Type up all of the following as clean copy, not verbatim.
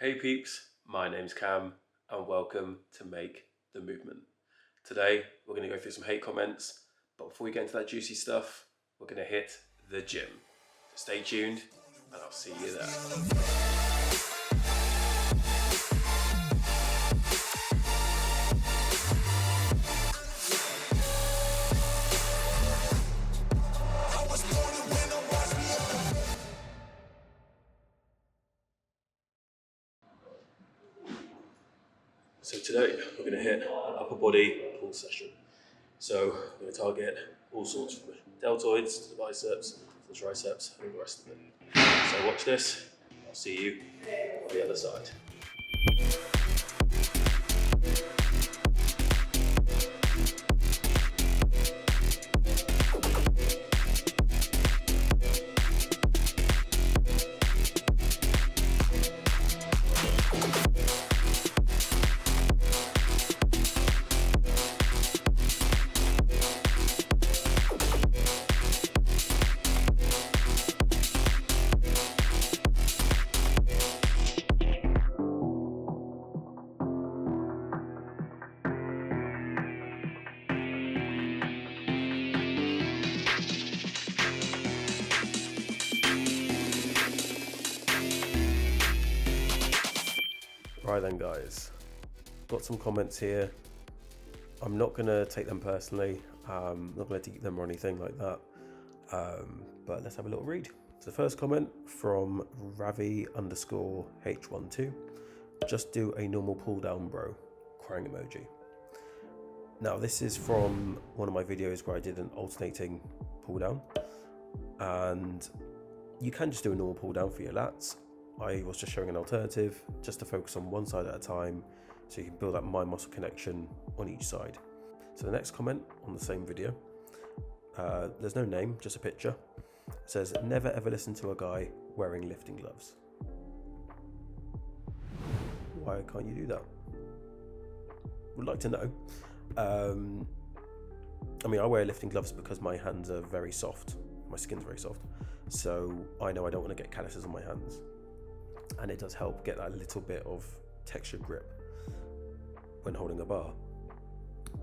Hey peeps, my name's Cam and welcome to Make the Movement. Today we're going to go through some hate comments, but before we get into that juicy stuff, we're going to hit the gym. So stay tuned and I'll see you there. So today we're going to hit an upper body pull session. So we're going to target all sorts from the deltoids to the biceps, to the triceps, and all the rest of it. So watch this. I'll see you on the other side. Right then guys, got some comments here. I'm not going to take them personally, not going to delete them or anything like that, but let's have a little read. So the first comment from Ravi_H12, just do a normal pull down bro, crying emoji. Now this is from one of my videos where I did an alternating pull down, and you can just do a normal pull down for your lats. I was just showing an alternative just to focus on one side at a time so you can build that mind muscle connection on each side. So the next comment on the same video, there's no name, just a picture. It says, never ever listen to a guy wearing lifting gloves. Why can't you do that? Would like to know. I mean, I wear lifting gloves because my hands are very soft. My skin's very soft. So I know I don't want to get calluses on my hands. And it does help get that little bit of textured grip when holding a bar.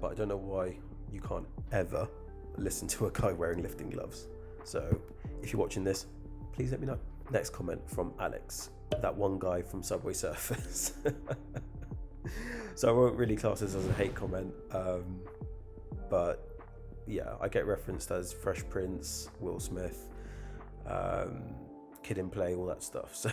But I don't know why you can't ever listen to a guy wearing lifting gloves. So if you're watching this, please let me know. Next comment from Alex, that one guy from Subway Surfers. So I won't really class this as a hate comment, but yeah, I get referenced as Fresh Prince, Will Smith, Kid in Play, all that stuff. So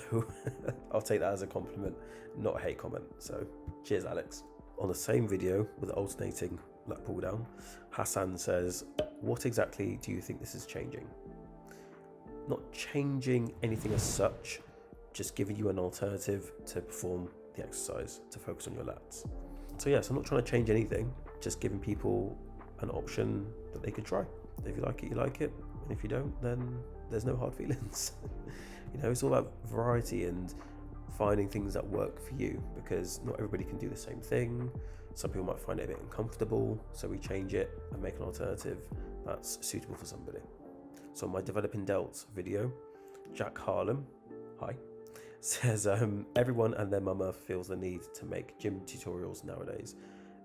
I'll take that as a compliment, not a hate comment. So cheers, Alex. On the same video with the alternating lat pull down, Hassan says, what exactly do you think this is changing? Not changing anything as such, just giving you an alternative to perform the exercise, to focus on your lats. So yes, I'm not trying to change anything, just giving people an option that they could try. If you like it, you like it. And if you don't, then there's no hard feelings. You know, it's all about variety and finding things that work for you, because not everybody can do the same thing. Some people might find it a bit uncomfortable, so we change it and make an alternative that's suitable for somebody. So my Developing Delts video, Jack Harlem, hi, says everyone and their mama feels the need to make gym tutorials nowadays,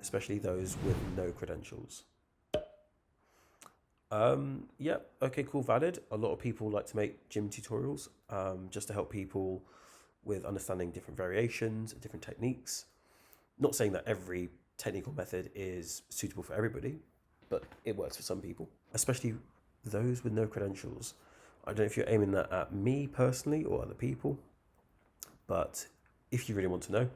especially those with no credentials. Yeah, okay, cool, valid. A lot of people like to make gym tutorials just to help people with understanding different variations, different techniques. Not saying that every technical method is suitable for everybody, but it works for some people, especially those with no credentials. I don't know if you're aiming that at me personally or other people, but if you really want to know,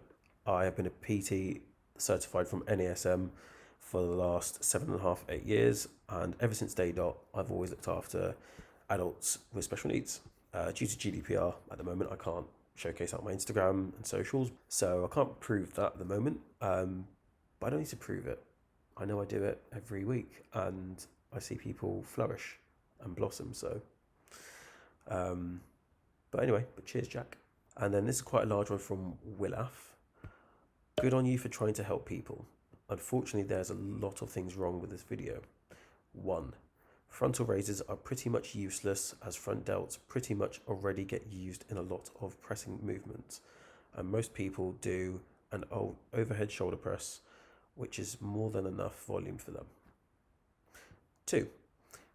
I have been a PT certified from NASM for the last 7.5, 8 years, and ever since day dot, I've always looked after adults with special needs. Due to GDPR at the moment, I can't showcase out my Instagram and socials, so I can't prove that at the moment, but I don't need to prove it. I know I do it every week, and I see people flourish and blossom, so. But anyway, cheers, Jack. And then this is quite a large one from Willaf. Good on you for trying to help people. Unfortunately, there's a lot of things wrong with this video. 1. Frontal raises are pretty much useless, as front delts pretty much already get used in a lot of pressing movements. and most people do an overhead shoulder press, which is more than enough volume for them. 2.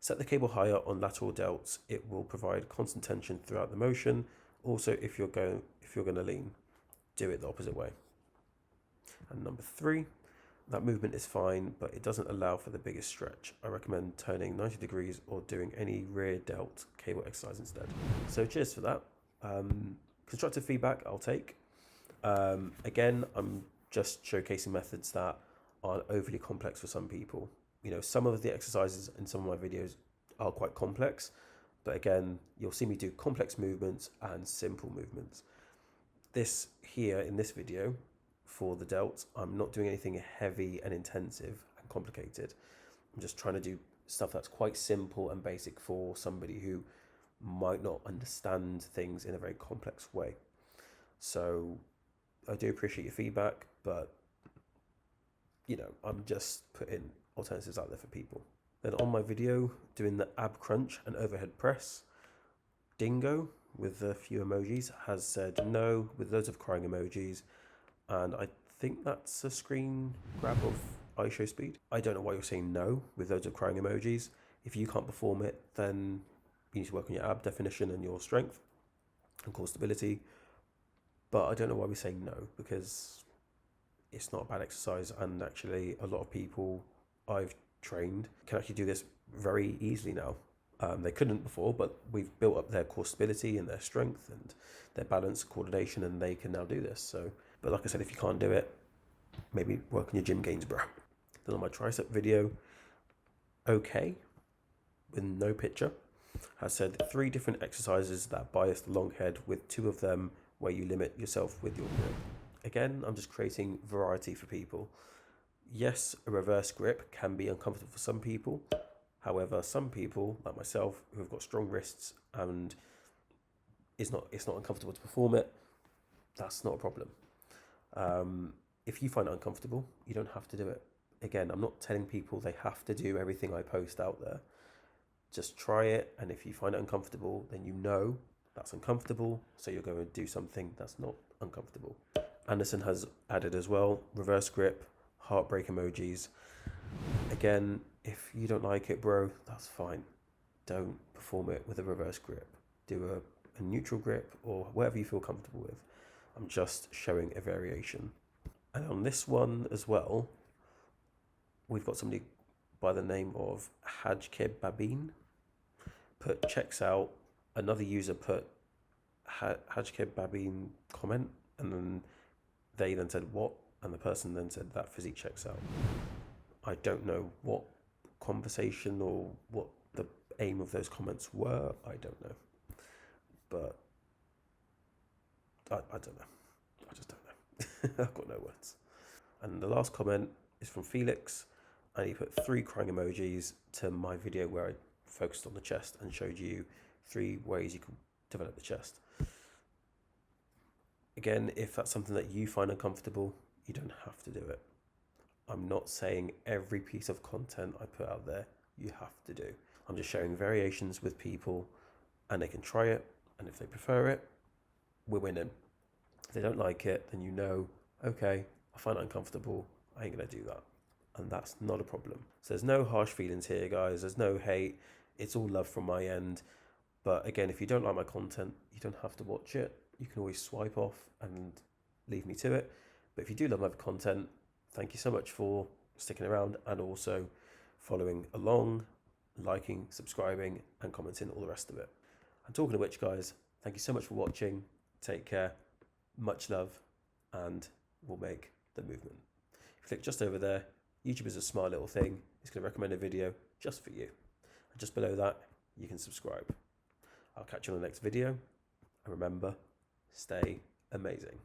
Set the cable higher on lateral delts. It will provide constant tension throughout the motion. Also, if you're going to lean, do it the opposite way. And number 3, that movement is fine, but it doesn't allow for the biggest stretch. I recommend turning 90 degrees or doing any rear delt cable exercise instead. So cheers for that. Constructive feedback I'll take. Again, I'm just showcasing methods that aren't overly complex for some people. You know, some of the exercises in some of my videos are quite complex, but again, you'll see me do complex movements and simple movements. This here in this video for the delts, I'm not doing anything heavy and intensive and complicated. I'm just trying to do stuff that's quite simple and basic for somebody who might not understand things in a very complex way. So I do appreciate your feedback, but you know, I'm just putting alternatives out there for people. Then on my video doing the ab crunch and overhead press, Dingo with a few emojis has said no with loads of crying emojis, and I think that's a screen grab of iShow speed. I don't know why you're saying no with loads of crying emojis. If you can't perform it, then you need to work on your ab definition and your strength and core stability. But I don't know why we're saying no, because it's not a bad exercise, and actually a lot of people I've trained can actually do this very easily now. They couldn't before, but we've built up their core stability and their strength and their balance, coordination, and they can now do this. So, but like I said, if you can't do it, maybe work on your gym gains, bro. Then on my tricep video, okay, with no picture, has said 3 different exercises that bias the long head, with 2 of them where you limit yourself with your grip. Again, I'm just creating variety for people. Yes, a reverse grip can be uncomfortable for some people. However, some people, like myself, who have got strong wrists and it's not uncomfortable to perform it, that's not a problem. If you find it uncomfortable, you don't have to do it. Again, I'm not telling people they have to do everything I post out there. Just try it, and if you find it uncomfortable, then you know that's uncomfortable, so you're going to do something that's not uncomfortable. Anderson has added as well, reverse grip, heartbreak emojis. Again, if you don't like it, bro, that's fine. Don't perform it with a reverse grip. Do a neutral grip or whatever you feel comfortable with. I'm just showing a variation. And on this one as well, we've got somebody by the name of Hajkeb Babin put checks out. Another user put Hajkeb Babin comment, and then they then said what, and the person then said that physique checks out. I don't know what conversation or what the aim of those comments were. I don't know, but I don't know. I just don't know. I've got no words. And the last comment is from Felix, and he put 3 crying emojis to my video where I focused on the chest and showed you 3 ways you can develop the chest. Again, if that's something that you find uncomfortable, you don't have to do it. I'm not saying every piece of content I put out there you have to do. I'm just sharing variations with people, and they can try it, and if they prefer it, we're winning. If they don't like it, then you know, okay, I find it uncomfortable, I ain't gonna do that. And that's not a problem. So there's no harsh feelings here, guys. There's no hate. It's all love from my end. But again, if you don't like my content, you don't have to watch it. You can always swipe off and leave me to it. But if you do love my content, thank you so much for sticking around and also following along, liking, subscribing, and commenting, all the rest of it. And talking of which, guys, thank you so much for watching. Take care. Much love, and we'll make the movement. If you click just over there, YouTube is a smart little thing. It's going to recommend a video just for you. And just below that, you can subscribe. I'll catch you on the next video. And remember, stay amazing.